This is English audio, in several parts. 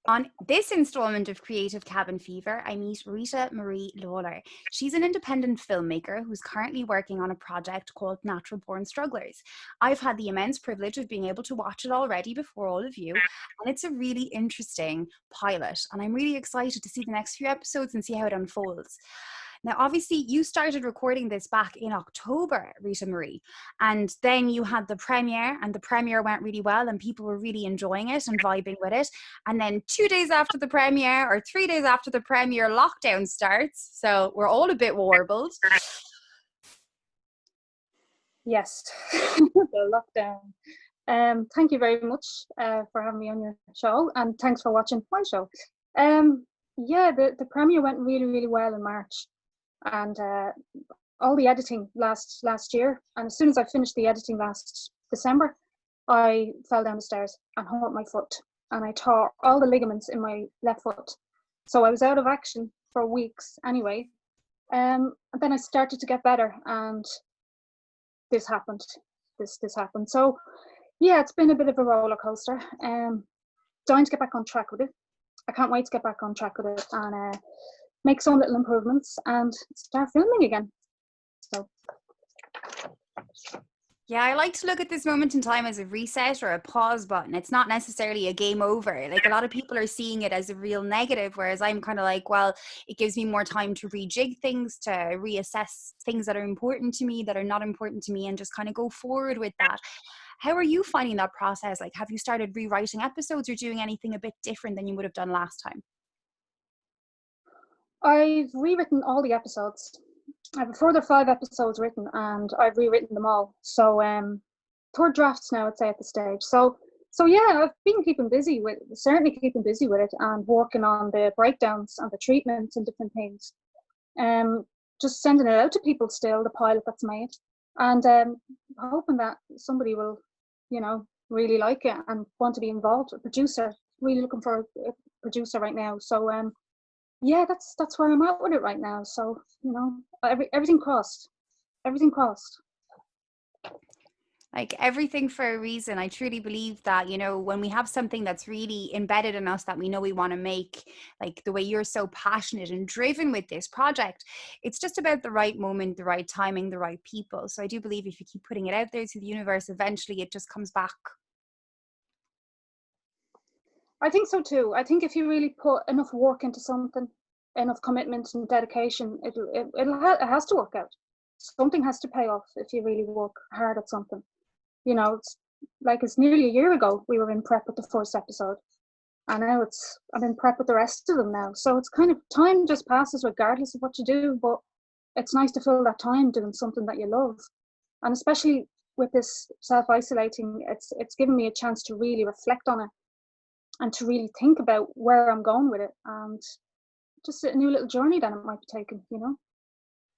On this installment of Creative Cabin Fever, I meet Rita Marie Lawler. She's an independent filmmaker who's currently working on a project called Natural Born Strugglers. I've had the immense privilege of being able to watch it already before all of you, and it's a really interesting pilot, and I'm really excited to see the next few episodes and see how it unfolds. Now, obviously, you started recording this back in October, Rita Marie, and then you had the premiere, and the premiere went really well, and people were really enjoying it and vibing with it. And then 2 days after the premiere, or 3 days after the premiere, lockdown starts. So we're all a bit warbled. Yes, the lockdown. Thank you very much for having me on your show, and thanks for watching my show. Yeah, the premiere went really, really well in March, and all the editing last year. And as soon as I finished the editing last December, I fell down the stairs and hurt my foot, and I tore all the ligaments in my left foot. So I was out of action for weeks anyway. And then I started to get better, and this happened. This happened. So yeah, it's been a bit of a roller coaster. Dying to get back on track with it. I can't wait to get back on track with it and make some little improvements and start filming again. So yeah, I like to look at this moment in time as a reset or a pause button. It's not necessarily a game over. Like, a lot of people are seeing it as a real negative, whereas I'm kind of like, well, it gives me more time to rejig things, to reassess things that are important to me, that are not important to me, and just kind of go forward with that. How are you finding that process? Like, have you started rewriting episodes or doing anything a bit different than you would have done last time? I've rewritten all the episodes. I have a further 5 episodes written, and I've rewritten them all. So third drafts now, I'd say, at the stage. So yeah, I've been certainly keeping busy with it, and working on the breakdowns and the treatments and different things. Just sending it out to people still, the pilot that's made, and hoping that somebody will, really like it and want to be involved. A producer, really looking for a producer right now. So yeah, that's where I'm at with it right now. So everything crossed. Like, everything for a reason. I truly believe that, when we have something that's really embedded in us that we know we want to make, like the way you're so passionate and driven with this project, it's just about the right moment, the right timing, the right people. So I do believe if you keep putting it out there to the universe, eventually it just comes back. I think so too. I think if you really put enough work into something, enough commitment and dedication, it has to work out. Something has to pay off if you really work hard at something. It's nearly a year ago we were in prep with the first episode, and now I'm in prep with the rest of them now. So it's kind of, time just passes regardless of what you do, but it's nice to fill that time doing something that you love. And especially with this self-isolating, it's given me a chance to really reflect on it and to really think about where I'm going with it, and just a new little journey that it might be taking,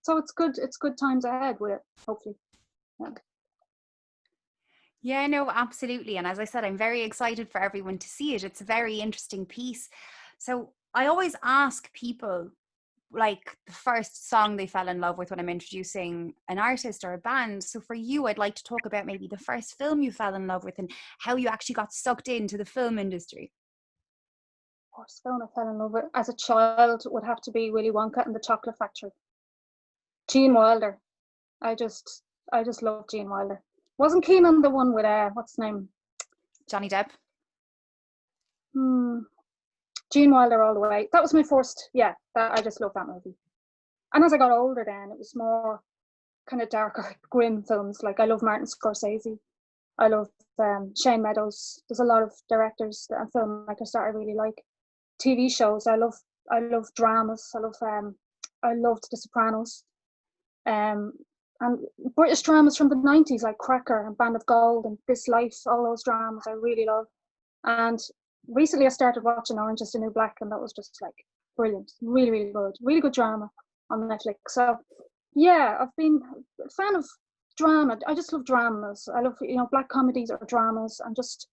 So it's good times ahead with it, hopefully. Yeah. Yeah, no, absolutely. And as I said, I'm very excited for everyone to see it. It's a very interesting piece. So I always ask people, like, the first song they fell in love with when I'm introducing an artist or a band. So for you, I'd like to talk about maybe the first film you fell in love with and how you actually got sucked into the film industry. First film I fell in love with as a child would have to be Willy Wonka and the Chocolate Factory. Gene Wilder. I just love Gene Wilder. Wasn't keen on the one with what's his name? Johnny Depp. Gene Wilder all the way. That was my first. Yeah, I just love that movie. And as I got older, then it was more kind of darker, grim films. Like, I love Martin Scorsese. I love Shane Meadows. There's a lot of directors and filmmakers that I really like. TV shows. I love dramas. I loved The Sopranos. And British dramas from the 90s, like Cracker and Band of Gold and This Life, all those dramas I really love. And recently I started watching Orange is the New Black, and that was just like brilliant. Really, really good drama on Netflix. So yeah, I've been a fan of drama. I just love dramas. I love, black comedies or dramas, and just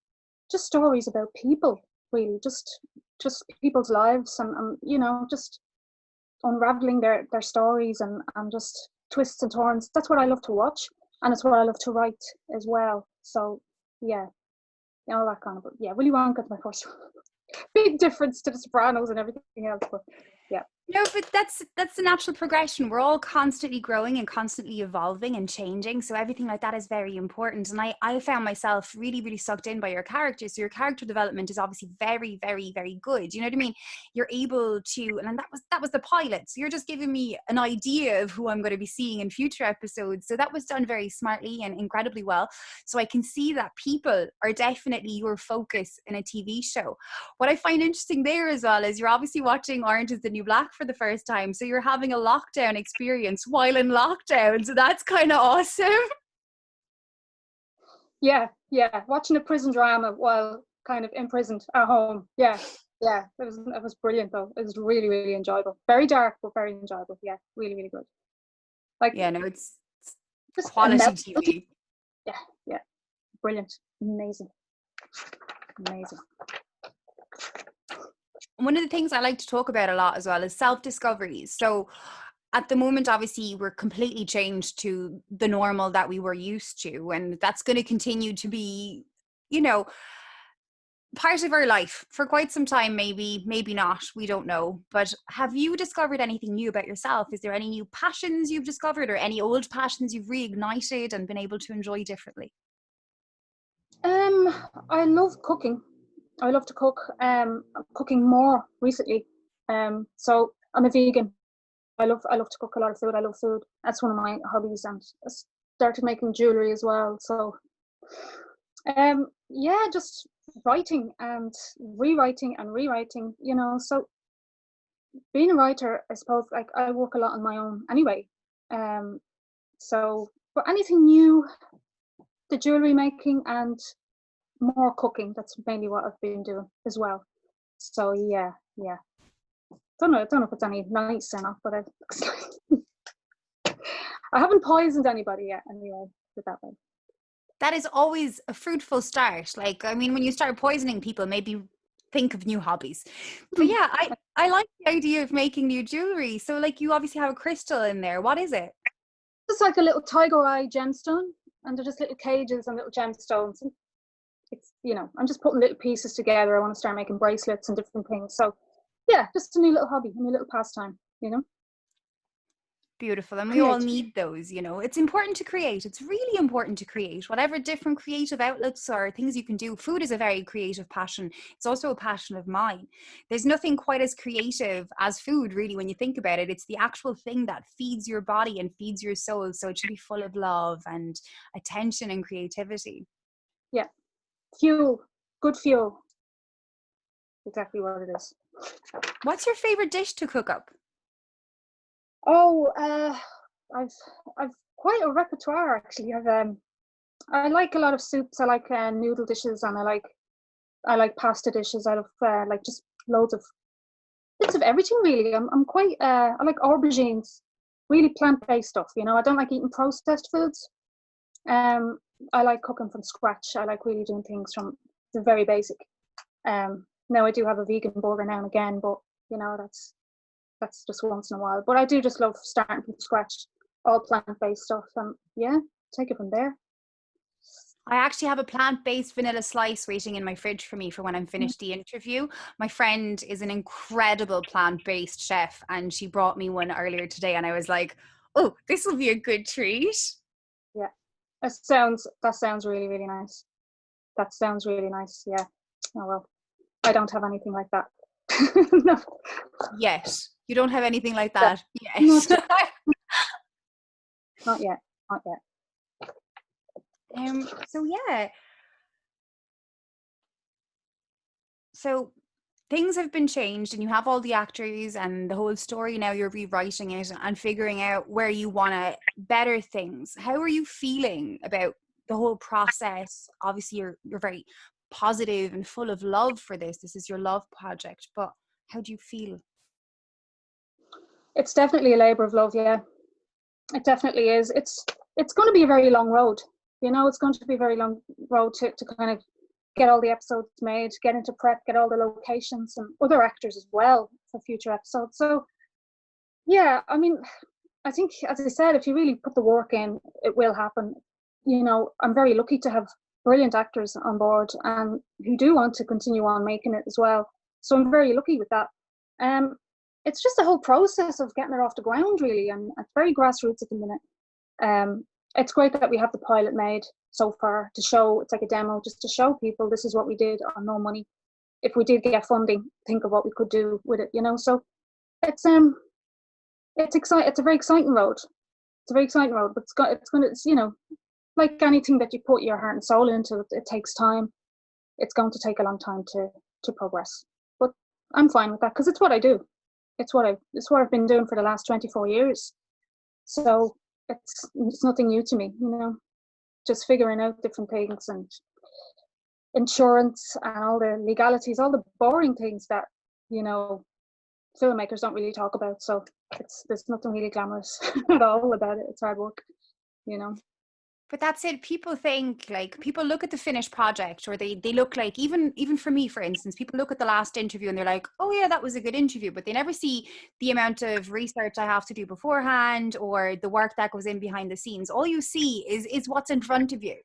stories about people, really, just people's lives, and just unraveling their stories, and just twists and turns. That's what I love to watch, and it's what I love to write as well. So yeah, all that kind of. Yeah, Willy Wonka's my first. big difference to The Sopranos and everything else. But yeah. No, but that's the natural progression. We're all constantly growing and constantly evolving and changing. So everything like that is very important. And I found myself really, really sucked in by your character. So your character development is obviously very, very, very good. You know what I mean? You're able to, and that was the pilot. So you're just giving me an idea of who I'm going to be seeing in future episodes. So that was done very smartly and incredibly well. So I can see that people are definitely your focus in a TV show. What I find interesting there as well is you're obviously watching Orange is the New Black for the first time, so you're having a lockdown experience while in lockdown, so that's kind of awesome. Yeah, watching a prison drama while kind of imprisoned at home. Yeah, it was brilliant though. It was really, really enjoyable. Very dark, but very enjoyable. Yeah, really, really good. Like, yeah, no, it's just quality TV. Yeah, brilliant, amazing. One of the things I like to talk about a lot as well is self-discoveries. So at the moment, obviously, we're completely changed to the normal that we were used to. And that's going to continue to be, you know, part of our life for quite some time, maybe not. We don't know. But have you discovered anything new about yourself? Is there any new passions you've discovered or any old passions you've reignited and been able to enjoy differently? I love cooking. I love to cook. I'm cooking more recently. So I'm a vegan. I love to cook a lot of food. I love food. That's one of my hobbies, and I started making jewelry as well. So, yeah, just writing and rewriting and rewriting. You know, so being a writer, I suppose, like I work a lot on my own anyway. So, but anything new, the jewelry making and more cooking. That's mainly what I've been doing as well. So yeah. Don't know if it's any nice enough, but I haven't poisoned anybody yet. Anyway, put it that way. That is always a fruitful start. Like, I mean, when you start poisoning people, maybe think of new hobbies. But yeah, I like the idea of making new jewelry. So like, you obviously have a crystal in there. What is it? Just like a little tiger eye gemstone, and they're just little cages and little gemstones. And it's, you know, I'm just putting little pieces together. I want to start making bracelets and different things. So yeah, just a new little hobby, a new little pastime, you know. Beautiful. And we all need those, you know. It's important to create. It's really important to create whatever different creative outlets or things you can do. Food is a very creative passion. It's also a passion of mine. There's nothing quite as creative as food, really, when you think about it. It's the actual thing that feeds your body and feeds your soul. So it should be full of love and attention and creativity. Yeah. Fuel. Good fuel. Exactly what it is. What's your favorite dish to cook up? Oh, I've quite a repertoire actually. I like a lot of soups. I like noodle dishes, and I like pasta dishes. I love like just loads of bits of everything really. I'm quite I like aubergines, really plant-based stuff. You know, I don't like eating processed foods. I like cooking from scratch. I like really doing things from the very basic. Now I do have a vegan burger now and again, but you know that's just once in a while. But I do just love starting from scratch, all plant-based stuff, and yeah, take it from there. I actually have a plant-based vanilla slice waiting in my fridge for me for when I'm finished the interview. My friend is an incredible plant-based chef, and she brought me one earlier today, and I was like, oh, this will be a good treat. Yeah, that sounds really, really nice. That sounds really nice. Yeah. Oh well, I don't have anything like that. No. Yes, you don't have anything like that. Yeah. Yes. Not yet. So yeah. So things have been changed, and you have all the actors and the whole story now. You're rewriting it and figuring out where you want to better things. How are you feeling about the whole process? Obviously, you're very positive and full of love for this. This is your love project, but how do you feel? It's definitely a labor of love. Yeah, it definitely is. It's going to be a very long road. You know, it's going to be a very long road to kind of get all the episodes made, get into prep, get all the locations and other actors as well for future episodes. So yeah, I mean, I think, as I said, if you really put the work in, it will happen. You know, I'm very lucky to have brilliant actors on board and who do want to continue on making it as well. So I'm very lucky with that. It's just the whole process of getting it off the ground, really, and it's very grassroots at the minute. It's great that we have the pilot made so far to show, it's like a demo, just to show people this is what we did on no money. If we did get funding, think of what we could do with it, you know. So it's exciting. It's a very exciting road. It's a very exciting road, but it's you know, like anything that you put your heart and soul into, it takes time. It's going to take a long time to progress. But I'm fine with that because it's what I do. It's what I've been doing for the last 24 years. So it's nothing new to me, you know. Just figuring out different things and insurance and all the legalities, all the boring things that, you know, filmmakers don't really talk about. So there's nothing really glamorous at all about it. It's hard work, you know. But that's it. People think, like, people look at the finished project, or they look like, even for me, for instance, people look at the last interview and they're like, oh yeah, that was a good interview, but they never see the amount of research I have to do beforehand or the work that goes in behind the scenes. All you see is what's in front of you.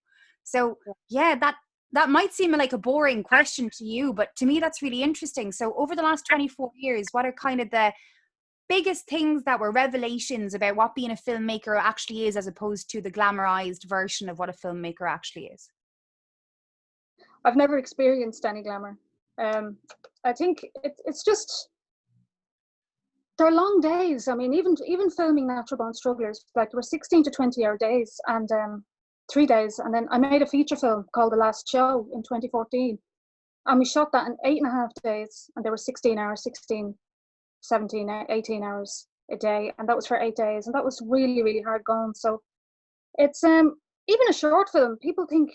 So yeah, that might seem like a boring question to you, but to me that's really interesting. So over the last 24 years, what are kind of the biggest things that were revelations about what being a filmmaker actually is, as opposed to the glamorized version of what a filmmaker actually is? I've never experienced any glamour. I think it's just, they're long days. I mean, even filming Natural Born Strugglers, like, there were 16 to 20-hour days, and 3 days, and then I made a feature film called The Last Show in 2014, and we shot that in 8.5 days, and there were 16 hours, 16, 17, 18 hours a day, and that was for 8 days, and that was really, really hard going. So it's even a short film, people think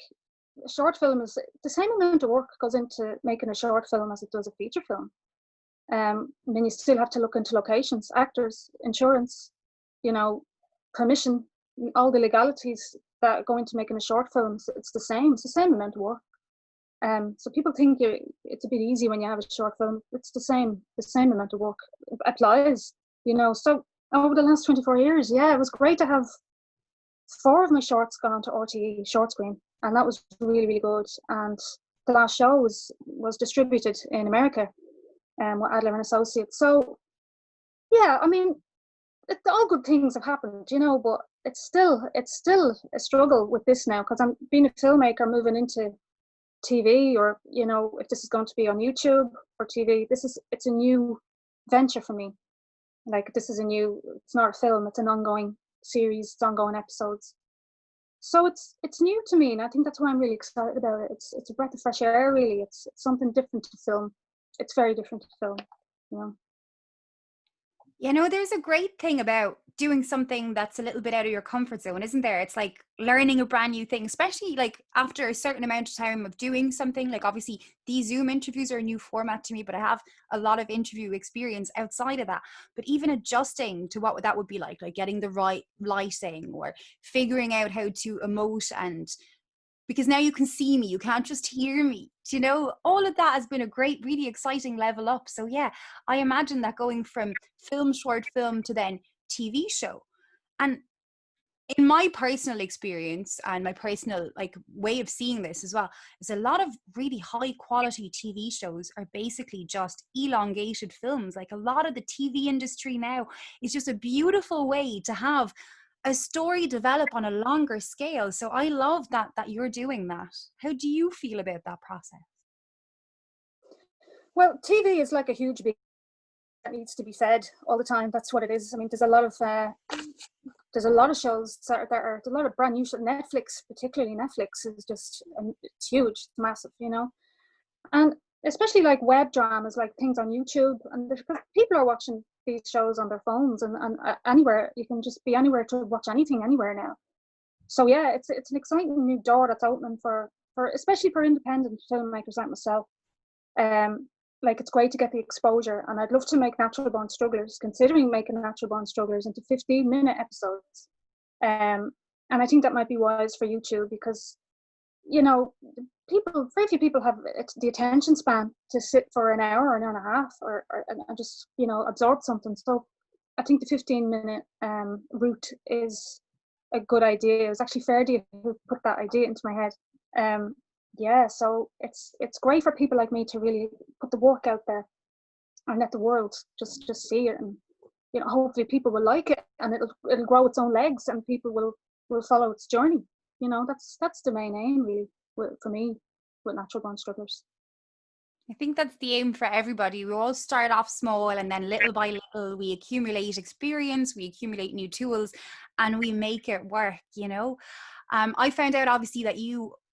a short film is the same amount of work goes into making a short film as it does a feature film. And then you still have to look into locations, actors, insurance, you know, permission, all the legalities that go into making a short film. It's the same amount of work. So people think it's a bit easy when you have a short film. It's the same amount of work applies, you know. So over the last 24 years, yeah, it was great to have 4 of my shorts gone onto RTE short screen, and that was really, really good. And The Last Show was distributed in America, with Adler and Associates. So yeah, I mean, all good things have happened, you know, but it's still a struggle with this now, because I'm being a filmmaker moving into TV, or, you know, if this is going to be on YouTube or TV, it's a new venture for me. Like, it's not a film, it's an ongoing series, it's ongoing episodes. So it's new to me, and I think that's why I'm really excited about it. It's a breath of fresh air, really. It's something different to film. It's very different to film, you know. You know, there's a great thing about doing something that's a little bit out of your comfort zone, isn't there? It's like learning a brand new thing, especially like after a certain amount of time of doing something. Like, obviously these Zoom interviews are a new format to me, but I have a lot of interview experience outside of that. But even adjusting to what that would be like getting the right lighting, or figuring out how to emote, and because now you can see me, you can't just hear me, you know, all of that has been a great, really exciting level up. So yeah, I imagine that going from short film to then TV show. And in my personal experience and my personal like way of seeing this as well, is a lot of really high quality TV shows are basically just elongated films. Like, a lot of the TV industry now is just a beautiful way to have a story develop on a longer scale. So I love that you're doing that. How do you feel about that process? Well, TV is like a huge big that needs to be fed all the time. That's what it is. I mean, there's a lot of shows that are a lot of brand new shows. Netflix, particularly Netflix, is just it's huge, it's massive, you know. And especially like web dramas, like things on YouTube, and people are watching these shows on their phones, and anywhere. You can just be anywhere to watch anything anywhere now. So yeah, it's an exciting new door that's opening for especially for independent filmmakers like myself. Like, it's great to get the exposure, and I'd love to make Natural Born Strugglers, considering making Natural Born Strugglers into 15-minute episodes. And I think that might be wise for YouTube, because, you know, very few people have the attention span to sit for an hour or an hour and a half, or and just, you know, absorb something. So I think the 15-minute route is a good idea. It was actually Ferdy who put that idea into my head. Yeah, so it's great for people like me to really put the work out there and let the world just see it, and you know, hopefully people will like it, and it'll grow its own legs, and people will follow its journey. You know, that's the main aim really for me with Natural Born Strugglers. I think that's the aim for everybody. We all start off small, and then little by little we accumulate experience, we accumulate new tools, and we make it work, you know. I found out obviously that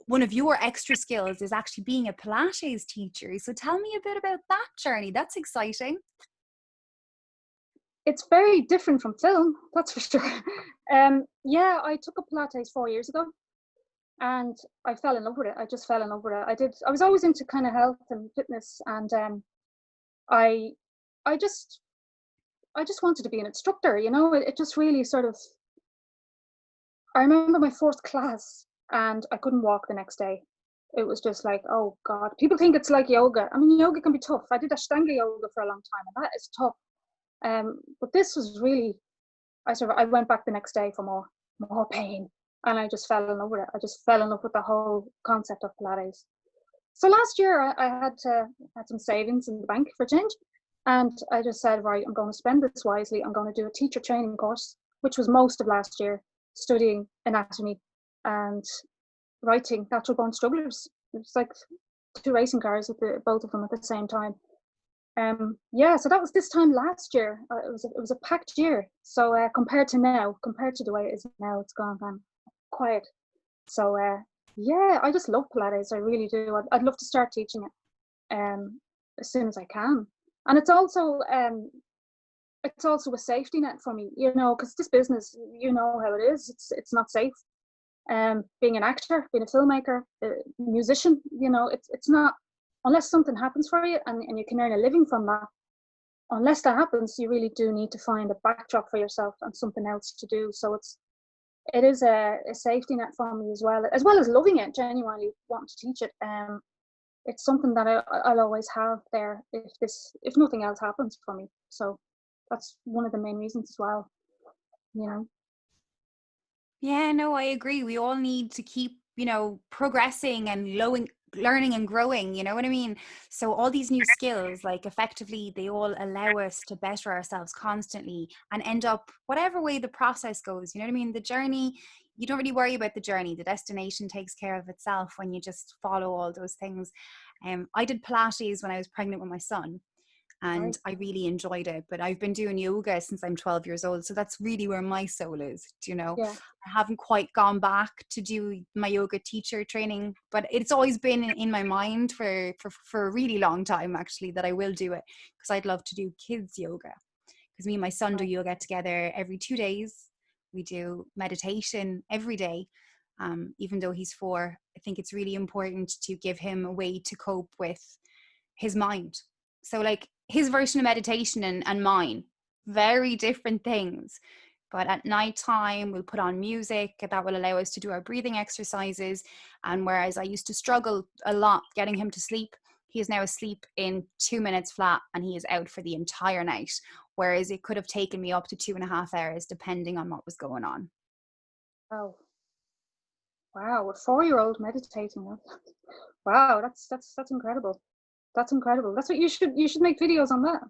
one of your extra skills is actually being a Pilates teacher. So tell me a bit about that journey. That's exciting. It's very different from film, that's for sure. Yeah, I took up Pilates 4 years ago, and I fell in love with it. I just fell in love with it. I was always into kind of health and fitness, and I I just wanted to be an instructor, you know. It just really sort of, I remember my fourth class and I couldn't walk the next day. It was just like, oh God, people think it's like yoga. I mean, yoga can be tough. I did Ashtanga yoga for a long time, and that is tough. But this was really, I went back the next day for more pain, and I just fell in love with it. I just fell in love with the whole concept of Pilates. So last year I had some savings in the bank for change, and I just said, right, I'm going to spend this wisely. I'm going to do a teacher training course, which was most of last year, studying anatomy and writing Natural Born Strugglers. It's like two racing cars with both of them at the same time. Yeah, so that was this time last year. It was a packed year. So compared to the way it is now, it's gone quiet. So yeah, I just love Pilates. I really do. I'd love to start teaching it as soon as I can. And it's also a safety net for me, you know, because this business, you know how it is. It's not safe. Being an actor, being a filmmaker, a musician, you know, it's not, unless something happens for you and you can earn a living from that. Unless that happens, you really do need to find a backdrop for yourself and something else to do. So it is a safety net for me as well as loving it, genuinely wanting to teach it. It's something that I'll always have there if nothing else happens for me. So that's one of the main reasons as well, you know. Yeah, no, I agree. We all need to keep, you know, progressing and learning and growing, you know what I mean? So all these new skills, like effectively, they all allow us to better ourselves constantly and end up whatever way the process goes, you know what I mean? The journey, you don't really worry about the journey. The destination takes care of itself when you just follow all those things. I did Pilates when I was pregnant with my son, and Right. I really enjoyed it. But I've been doing yoga since I'm 12 years old, so that's really where my soul is. You know, Yeah. I haven't quite gone back to do my yoga teacher training, but it's always been in my mind for a really long time, actually, that I will do it, because I'd love to do kids yoga. Because me and my son do Right. yoga together every 2 days. We do meditation every day. Even though he's 4, I think it's really important to give him a way to cope with his mind. So like his version of meditation and mine, very different things. But at nighttime, we'll put on music that will allow us to do our breathing exercises. And whereas I used to struggle a lot getting him to sleep, he is now asleep in 2 minutes flat, and he is out for the entire night. Whereas it could have taken me up to 2.5 hours, depending on what was going on. Oh, wow, a 4-year-old meditating. Wow, that's incredible. That's incredible. That's what you should make videos on that.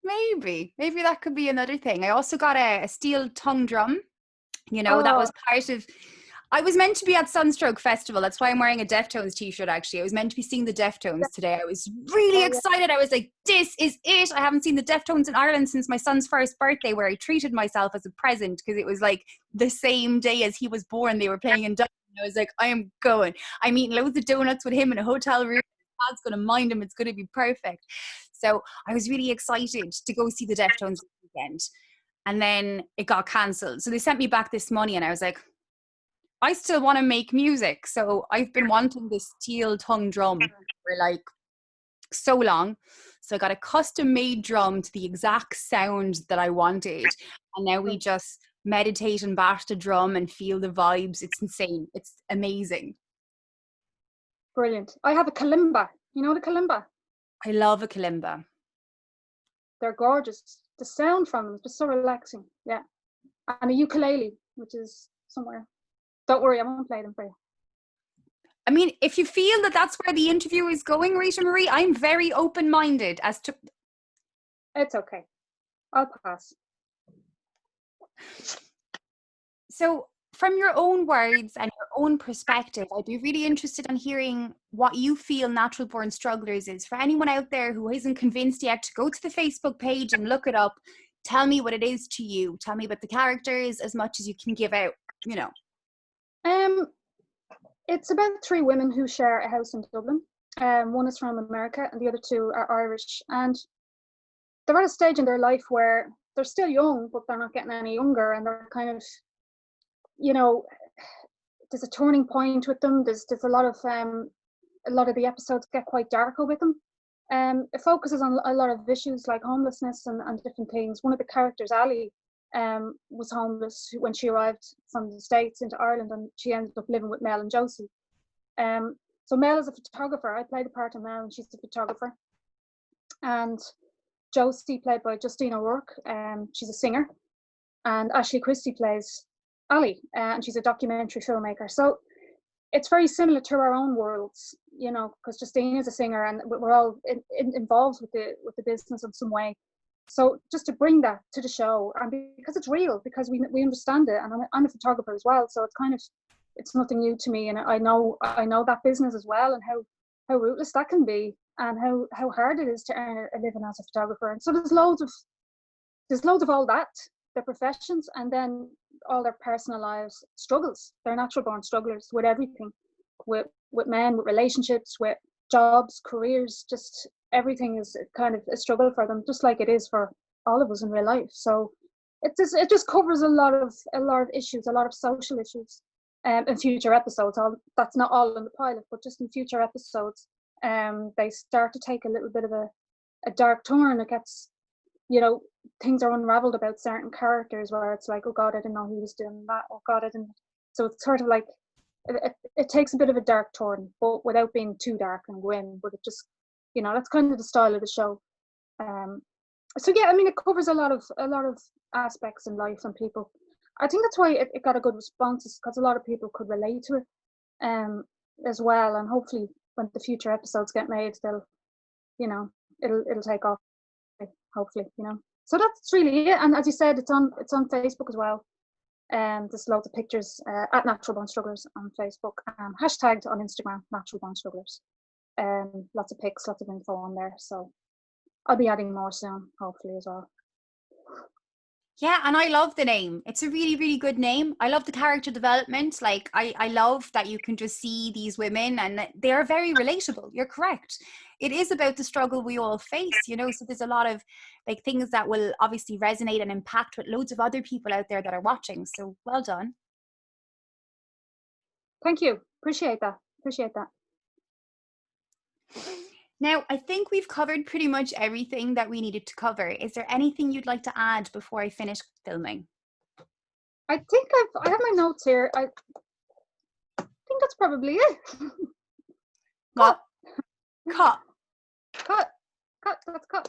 Maybe that could be another thing. I also got a steel tongue drum. You know, that Oh, was part of, I was meant to be at Sunstroke Festival. That's why I'm wearing a Deftones t-shirt, actually. I was meant to be seeing the Deftones today. I was really oh yeah. excited. I was like, this is it. I haven't seen the Deftones in Ireland since my son's first birthday, where I treated myself as a present, because it was like the same day as he was born. They were playing in Dublin. I was like, I am going. I'm eating loads of donuts with him in a hotel room. Dad's going to mind him. It's going to be perfect. So I was really excited to go see the Deftones this weekend. And then it got cancelled. So they sent me back this money, and I was like, I still want to make music. So I've been wanting this steel tongue drum for like so long. So I got a custom made drum to the exact sound that I wanted. And now we just meditate and bash the drum and feel the vibes. It's insane. It's amazing. Brilliant. I have a kalimba. You know the kalimba? I love a kalimba. They're gorgeous. The sound from them is just so relaxing. Yeah. And a ukulele, which is somewhere. Don't worry, I won't play them for you. I mean, if you feel that that's where the interview is going, Rita Marie, I'm very open-minded as to... It's okay. I'll pass. So from your own words and your own perspective, I'd be really interested in hearing what you feel Natural Born Strugglers is. For anyone out there who isn't convinced yet, to go to the Facebook page and look it up. Tell me what it is to you. Tell me about the characters as much as you can give out, you know. It's about 3 women who share a house in Dublin. One is from America and the other 2 are Irish. And they're at a stage in their life where they're still young, but they're not getting any younger. And they're kind of, you know, there's a turning point with them. There's a lot of the episodes get quite darker with them. It focuses on a lot of issues like homelessness and different things. One of the characters, Ali, was homeless when she arrived from the States into Ireland, and she ended up living with Mel and Josie. So Mel is a photographer. I play the part of Mel, and she's a photographer. And Josie, played by Justine O'Rourke, she's a singer. And Ashley Christie plays Ali, and she's a documentary filmmaker. So it's very similar to our own worlds, you know, because Justine is a singer, and we're all involved with the business in some way. So just to bring that to the show, and because it's real, because we understand it, and I'm a photographer as well, so it's nothing new to me, and I know that business as well, and how ruthless that can be, and how hard it is to earn a living as a photographer. And so there's loads of all that, their professions, and then all their personal lives struggles. They're natural born strugglers with everything, with men, with relationships, with jobs, careers, just everything is kind of a struggle for them, just like it is for all of us in real life. So it just covers a lot of issues, a lot of social issues. In future episodes, that's not all in the pilot, but just in future episodes, they start to take a little bit of a dark turn. It gets, you know, things are unraveled about certain characters where it's like, oh God, I didn't know he was doing that. Oh God, I didn't. So it's sort of like, it takes a bit of a dark turn, but without being too dark and grim. But it just, you know, that's kind of the style of the show. So yeah, I mean, it covers a lot of aspects in life and people. I think that's why it got a good response, because a lot of people could relate to it, as well. And hopefully, when the future episodes get made, they'll, you know, it'll take off. Hopefully, you know. So that's really it. And as you said, it's on Facebook as well. There's loads of pictures at Natural Born Strugglers on Facebook, hashtagged on Instagram, Natural Born Strugglers. Lots of pics, lots of info on there. So I'll be adding more soon, hopefully, as well. Yeah, and I love the name. It's a really, really good name. I love the character development. Like, I love that you can just see these women and they are very relatable. You're correct. It is about the struggle we all face, you know, so there's a lot of like things that will obviously resonate and impact with loads of other people out there that are watching. So well done. Thank you. Appreciate that. Now, I think we've covered pretty much everything that we needed to cover. Is there anything you'd like to add before I finish filming? I think I have my notes here. I think that's probably it. Cut. That's cut.